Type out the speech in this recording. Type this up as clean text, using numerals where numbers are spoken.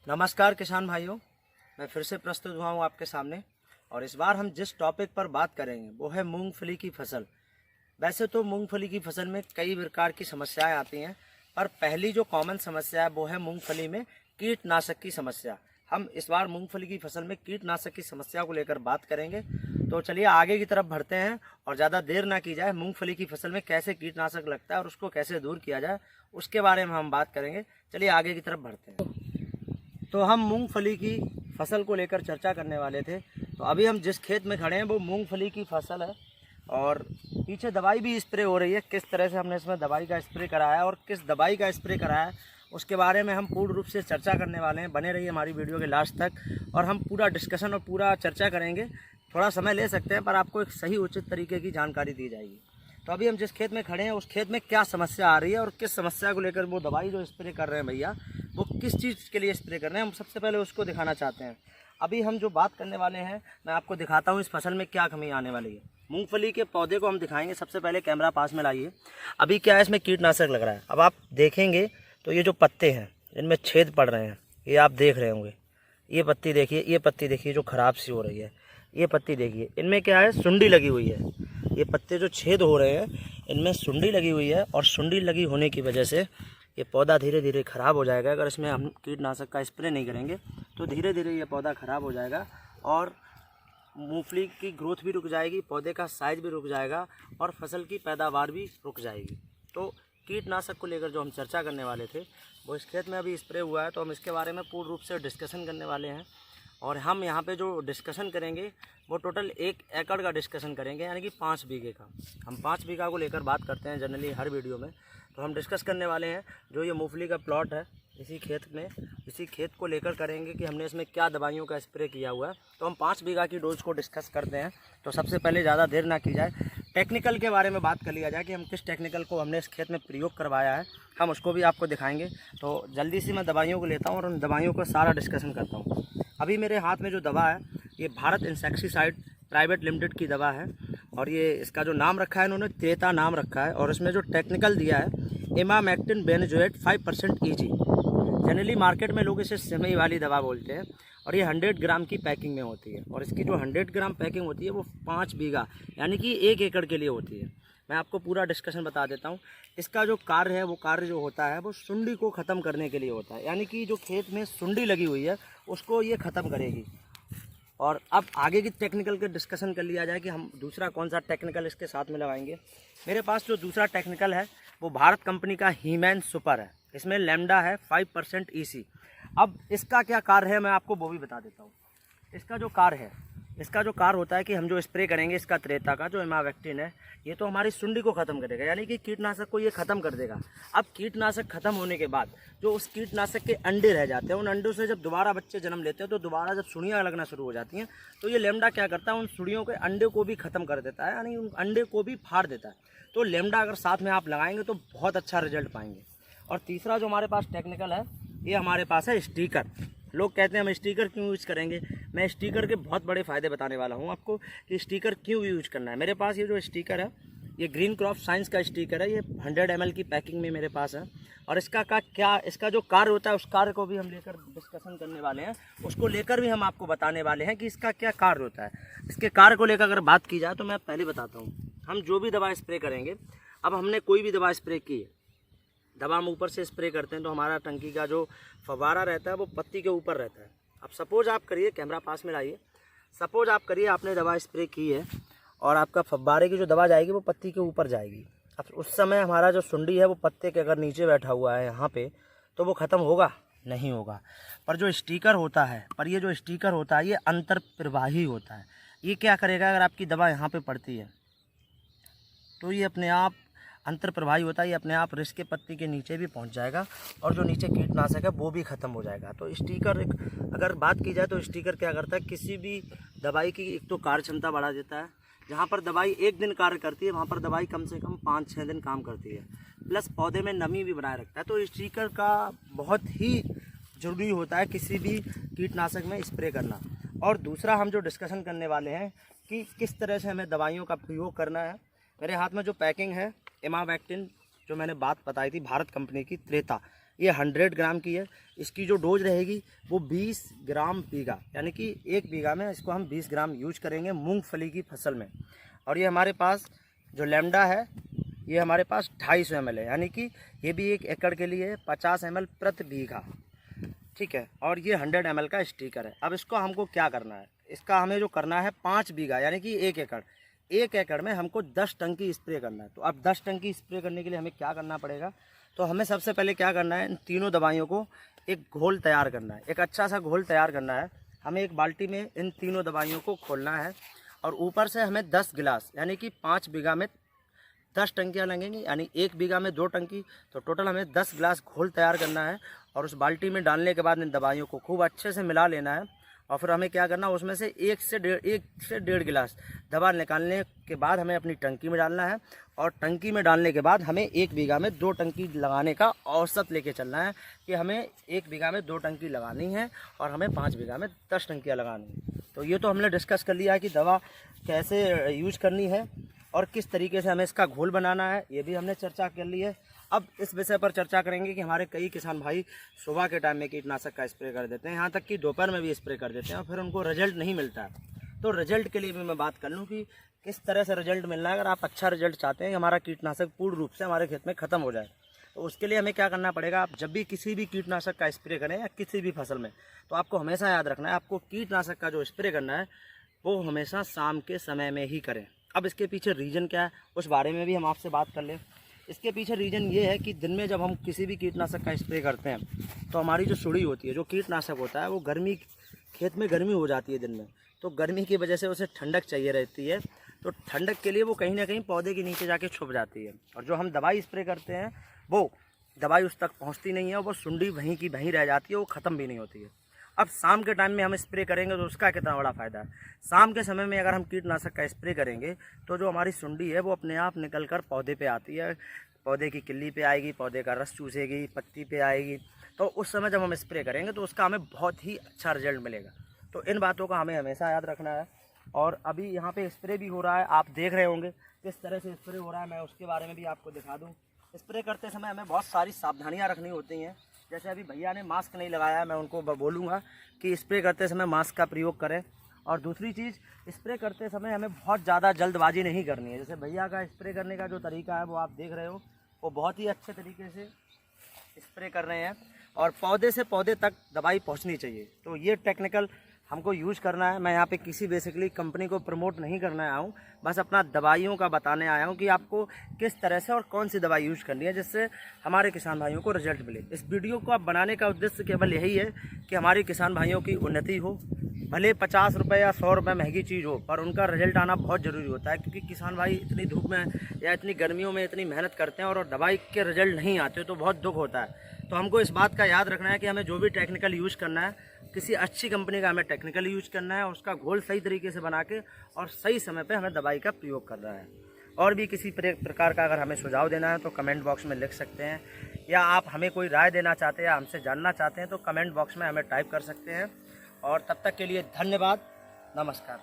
नमस्कार किसान भाइयों, मैं फिर से प्रस्तुत हुआ हूँ आपके सामने। और इस बार हम जिस टॉपिक पर बात करेंगे वो है मूंगफली की फसल। वैसे तो मूंगफली की फसल में कई प्रकार की समस्याएं आती हैं, पर पहली जो कॉमन समस्या है वो है मूंगफली में कीटनाशक की समस्या। हम इस बार मूंगफली की फसल में कीटनाशक की समस्या को लेकर बात करेंगे। तो चलिए आगे की तरफ बढ़ते हैं और ज़्यादा देर ना की जाए। मूंगफली की फसल में कैसे कीटनाशक लगता है और उसको कैसे दूर किया जाए उसके बारे में हम बात करेंगे। चलिए आगे की तरफ बढ़ते हैं। तो हम मूंगफली की फसल को लेकर चर्चा करने वाले थे। तो अभी हम जिस खेत में खड़े हैं वो मूंगफली की फसल है और पीछे दवाई भी स्प्रे हो रही है। किस तरह से हमने इसमें दवाई का स्प्रे कराया है और किस दवाई का स्प्रे कराया है उसके बारे में हम पूर्ण रूप से चर्चा करने वाले हैं। बने रहिए हमारी वीडियो के लास्ट तक और हम पूरा डिस्कशन और पूरा चर्चा करेंगे। थोड़ा समय ले सकते हैं पर आपको एक सही उचित तरीके की जानकारी दी जाएगी। तो अभी हम जिस खेत में खड़े हैं उस खेत में क्या समस्या आ रही है और किस समस्या को लेकर वो दवाई जो स्प्रे कर रहे हैं भैया वो किस चीज़ के लिए स्प्रे कर रहे हैं, हम सबसे पहले उसको दिखाना चाहते हैं। अभी हम जो बात करने वाले हैं मैं आपको दिखाता हूँ इस फसल में क्या कमी आने वाली है। मूंगफली के पौधे को हम दिखाएंगे। सबसे पहले कैमरा पास में लाइए। अभी क्या है, इसमें कीटनाशक लग रहा है। अब आप देखेंगे तो ये जो पत्ते हैं इनमें छेद पड़ रहे हैं, ये आप देख रहे होंगे। ये पत्ती देखिए, ये पत्ती देखिए जो ख़राब सी हो रही है। ये पत्ती देखिए, इनमें क्या है, सुंडी लगी हुई है। ये पत्ते जो छेद हो रहे हैं इनमें सुंडी लगी हुई है और सुंडी लगी होने की वजह से ये पौधा धीरे धीरे ख़राब हो जाएगा। अगर इसमें हम कीटनाशक का स्प्रे नहीं करेंगे तो धीरे धीरे ये पौधा ख़राब हो जाएगा और मूंगफली की ग्रोथ भी रुक जाएगी, पौधे का साइज़ भी रुक जाएगा और फसल की पैदावार भी रुक जाएगी। तो कीटनाशक को लेकर जो हम चर्चा करने वाले थे वो इस खेत में अभी स्प्रे हुआ है, तो हम इसके बारे में पूर्ण रूप से डिस्कशन करने वाले हैं। और हम यहाँ पे जो डिस्कशन करेंगे वो टोटल 1 एकड़ का डिस्कशन करेंगे, यानी कि 5 बीघे का। हम 5 बीघा को लेकर बात करते हैं जनरली हर वीडियो में। तो हम डिस्कस करने वाले हैं जो ये मूंगफली का प्लॉट है, इसी खेत को लेकर करेंगे कि हमने इसमें क्या दवाइयों का स्प्रे किया हुआ है। तो हम 5 बीघा की डोज को डिस्कस करते हैं। तो सबसे पहले ज़्यादा देर ना की जाए, टेक्निकल के बारे में बात कर लिया जाए कि हम किस टेक्निकल को हमने इस खेत में प्रयोग करवाया है, हम उसको भी आपको दिखाएंगे। तो जल्दी से मैं दवाइयों को लेता हूँ और उन दवाइयों का सारा डिस्कशन करता हूँ। अभी मेरे हाथ में जो दवा है ये भारत इंसेक्टिसाइड प्राइवेट लिमिटेड की दवा है और ये इसका जो नाम रखा है इन्होंने त्रेता नाम रखा है। और इसमें जो टेक्निकल दिया है emamectin benzoate 5% EG। Generally market में लोग इसे सिमई वाली दवा बोलते हैं और ये 100 ग्राम की पैकिंग में होती है। और इसकी जो 100 ग्राम पैकिंग होती है वो 5 बीघा यानी कि 1 एकड़ के लिए होती है। मैं आपको पूरा डिस्कशन बता देता हूँ। इसका जो कार्य है वो कार्य जो होता है वो सुंडी को ख़त्म करने के लिए होता है, यानी कि जो खेत में सुंडी लगी हुई है उसको ये ख़त्म करेगी। और अब आगे की टेक्निकल के डिस्कशन कर लिया जाए कि हम दूसरा कौन सा टेक्निकल इसके साथ में लगाएंगे। मेरे पास जो दूसरा टेक्निकल है वो भारत कंपनी का हीमैन सुपर है। इसमें लैम्डा है 5% EC। अब इसका क्या कार्य है मैं आपको वो भी बता देता हूँ। इसका जो कार्य होता है कि हम जो स्प्रे करेंगे इसका त्रेता का जो इमामेक्टिन है ये तो हमारी सुंडी को ख़त्म करेगा, यानी कि कीटनाशक को ये ख़त्म कर देगा। अब कीटनाशक ख़त्म होने के बाद जो उस कीटनाशक के अंडे रह जाते हैं, उन अंडों से जब दोबारा बच्चे जन्म लेते हैं तो दोबारा जब सुड़ियाँ लगना शुरू हो जाती हैं तो ये लैम्डा क्या करता है, उन सुड़ियों के अंडे को भी ख़त्म कर देता है, यानी उन अंडे को भी फाड़ देता है। तो लैम्डा अगर साथ में आप लगाएंगे तो बहुत अच्छा रिजल्ट पाएंगे। और तीसरा जो हमारे पास टेक्निकल है ये हमारे पास है स्टिकर। लोग कहते हैं हम स्टिकर क्यों यूज़ करेंगे। मैं स्टिकर के बहुत बड़े फ़ायदे बताने वाला हूँ आपको कि स्टिकर क्यों यूज़ करना है। मेरे पास ये जो स्टिकर है ये ग्रीन क्रॉप साइंस का स्टिकर है। ये 100 ml की पैकिंग में मेरे पास है और इसका जो कार्य होता है उस कार्य को भी हम लेकर डिस्कशन करने वाले हैं। उसको लेकर भी हम आपको बताने वाले हैं कि इसका क्या कार्य होता है। इसके कार्य को लेकर अगर बात की जाए तो मैं पहले बताता हूँ। हम जो भी दवा स्प्रे करेंगे, अब हमने कोई भी दवा स्प्रे की है, दवा हम ऊपर से स्प्रे करते हैं तो हमारा टंकी का जो फव्वारा रहता है वो पत्ती के ऊपर रहता है। अब सपोज आप करिए, कैमरा पास में लाइए, सपोज आप करिए आपने दवा स्प्रे की है और आपका फव्वारे की जो दवा जाएगी वो पत्ती के ऊपर जाएगी। अब उस समय हमारा जो सुंडी है वो पत्ते के अगर नीचे बैठा हुआ है यहाँ पे तो वो ख़त्म होगा नहीं होगा। पर ये जो स्टिकर होता है ये अंतर प्रवाही होता है। ये क्या करेगा, अगर आपकी दवा यहाँ पे पड़ती है तो ये अपने आप अंतर प्रवाही होता है, ये अपने आप रिस के पत्ती के नीचे भी पहुंच जाएगा और जो नीचे कीटनाशक है वो भी ख़त्म हो जाएगा। तो स्टिकर अगर बात की जाए तो स्टिकर क्या करता है, किसी भी दवाई की एक तो कार्य क्षमता बढ़ा देता है। जहाँ पर दवाई 1 दिन कार्य करती है वहाँ पर दवाई कम से कम 5-6 दिन काम करती है, प्लस पौधे में नमी भी बनाए रखता है। तो स्टिकर का बहुत ही ज़रूरी होता है किसी भी कीटनाशक में स्प्रे करना। और दूसरा हम जो डिस्कशन करने वाले हैं कि किस तरह से हमें दवाइयों का प्रयोग करना है। मेरे हाथ में जो पैकिंग है इमामेक्टिन जो मैंने बात बताई थी भारत कंपनी की त्रेता, ये 100 ग्राम की है। इसकी जो डोज रहेगी वो 20 ग्राम बीघा, यानी कि 1 बीघा में इसको हम 20 ग्राम यूज करेंगे मूंगफली की फसल में। और ये हमारे पास जो लैम्डा है ये हमारे पास 250 ml है, यानी कि ये भी 1 एकड़ के लिए 50 ml प्रति बीघा, ठीक है। और ये 100 ml का स्टिकर है। अब इसको हमको क्या करना है, इसका हमें जो करना है 5 बीघा यानी कि 1 एकड़, 1 एकड़ में हमको 10 टंकी स्प्रे करना है। तो अब 10 टंकी स्प्रे करने के लिए हमें क्या करना पड़ेगा, तो हमें सबसे पहले क्या करना है, इन तीनों दवाइयों को एक घोल तैयार करना है, एक अच्छा सा घोल तैयार करना है। हमें एक बाल्टी में इन तीनों दवाइयों को खोलना है और ऊपर से हमें 10 गिलास यानी कि 5 बीघा में 10 टंकियाँ लगेंगी, यानी 1 बीघा में 2 टंकी, तो टोटल हमें 10 गिलास घोल तैयार करना है। और उस बाल्टी में डालने के बाद इन दवाइयों को खूब अच्छे से मिला लेना है। और फिर हमें क्या करना है, उसमें से 1 से 1.5 गिलास दवा निकालने के बाद हमें अपनी टंकी में डालना है। और टंकी में डालने के बाद हमें 1 बीघा में 2 टंकी लगाने का औसत लेके चलना है कि हमें 1 बीघा में 2 टंकी लगानी है और हमें 5 बीघा में 10 टंकियाँ लगानी है। तो ये तो हमने डिस्कस कर लिया है कि दवा कैसे यूज करनी है और किस तरीके से हमें इसका घोल बनाना है, ये भी हमने चर्चा कर ली है। अब इस विषय पर चर्चा करेंगे कि हमारे कई किसान भाई सुबह के टाइम में कीटनाशक का स्प्रे कर देते हैं, यहाँ तक कि दोपहर में भी स्प्रे कर देते हैं और फिर उनको रिजल्ट नहीं मिलता है। तो रिजल्ट के लिए भी मैं बात कर लूँ कि किस तरह से रिजल्ट मिलना है। अगर आप अच्छा रिजल्ट चाहते हैं कि हमारा कीटनाशक पूर्ण रूप से हमारे खेत में ख़त्म हो जाए, तो उसके लिए हमें क्या करना पड़ेगा, आप जब भी किसी भी कीटनाशक का स्प्रे करें या किसी भी फसल में, तो आपको हमेशा याद रखना है, आपको कीटनाशक का जो स्प्रे करना है वो हमेशा शाम के समय में ही करें। अब इसके पीछे रीज़न क्या है उस बारे में भी हम आपसे बात कर लें। इसके पीछे रीज़न ये है कि दिन में जब हम किसी भी कीटनाशक का स्प्रे करते हैं तो हमारी जो सुड़ी होती है, जो कीटनाशक होता है, वो गर्मी, खेत में गर्मी हो जाती है दिन में, तो गर्मी की वजह से उसे ठंडक चाहिए रहती है। तो ठंडक के लिए वो कहीं ना कहीं पौधे के नीचे जाके छुप जाती है और जो हम दवाई स्प्रे करते हैं वो दवाई उस तक पहुँचती नहीं है, वो सुंडी वहीं की वहीं रह जाती है, वो ख़त्म भी नहीं होती है। अब शाम के टाइम में हम स्प्रे करेंगे तो उसका कितना बड़ा फ़ायदा है। शाम के समय में अगर हम कीटनाशक का स्प्रे करेंगे तो जो हमारी सुंडी है वो अपने आप निकल कर पौधे पे आती है, पौधे की किल्ली पे आएगी, पौधे का रस चूसेगी, पत्ती पे आएगी। तो उस समय जब हम स्प्रे करेंगे तो उसका हमें बहुत ही अच्छा रिजल्ट मिलेगा। तो इन बातों का हमें हमेशा याद रखना है। और अभी यहाँ पे स्प्रे भी हो रहा है, आप देख रहे होंगे किस तरह से स्प्रे हो रहा है, मैं उसके बारे में भी आपको दिखा दूँ। स्प्रे करते समय हमें बहुत सारी सावधानियाँ रखनी होती हैं। जैसे अभी भैया ने मास्क नहीं लगाया है, मैं उनको बोलूँगा कि स्प्रे करते समय मास्क का प्रयोग करें। और दूसरी चीज़, स्प्रे करते समय हमें बहुत ज़्यादा जल्दबाजी नहीं करनी है। जैसे भैया का स्प्रे करने का जो तरीका है वो आप देख रहे हो, वो बहुत ही अच्छे तरीके से स्प्रे कर रहे हैं और पौधे से पौधे तक दवाई पहुंचनी चाहिए। तो ये टेक्निकल हमको यूज़ करना है। मैं यहाँ पे किसी बेसिकली कंपनी को प्रमोट नहीं करने आया हूँ, बस अपना दवाइयों का बताने आया हूँ कि आपको किस तरह से और कौन सी दवाई यूज़ करनी है जिससे हमारे किसान भाइयों को रिजल्ट मिले। इस वीडियो को आप बनाने का उद्देश्य केवल यही है कि हमारे किसान भाइयों की उन्नति हो। भले 50 रुपये या 100 रुपये महंगी चीज़ हो, पर उनका रिजल्ट आना बहुत ज़रूरी होता है, क्योंकि किसान भाई इतनी धूप में या इतनी गर्मियों में इतनी मेहनत करते हैं और दवाई के रिजल्ट नहीं आते तो बहुत दुख होता है। तो हमको इस बात का याद रखना है कि हमें जो भी टेक्निकल यूज़ करना है, किसी अच्छी कंपनी का हमें टेक्निकल यूज़ करना है और उसका घोल सही तरीके से बना के और सही समय पे हमें दवाई का प्रयोग करना है। और भी किसी प्रकार का अगर हमें सुझाव देना है तो कमेंट बॉक्स में लिख सकते हैं, या आप हमें कोई राय देना चाहते हैं या हमसे जानना चाहते हैं तो कमेंट बॉक्स में हमें टाइप कर सकते हैं। और तब तक के लिए धन्यवाद, नमस्कार।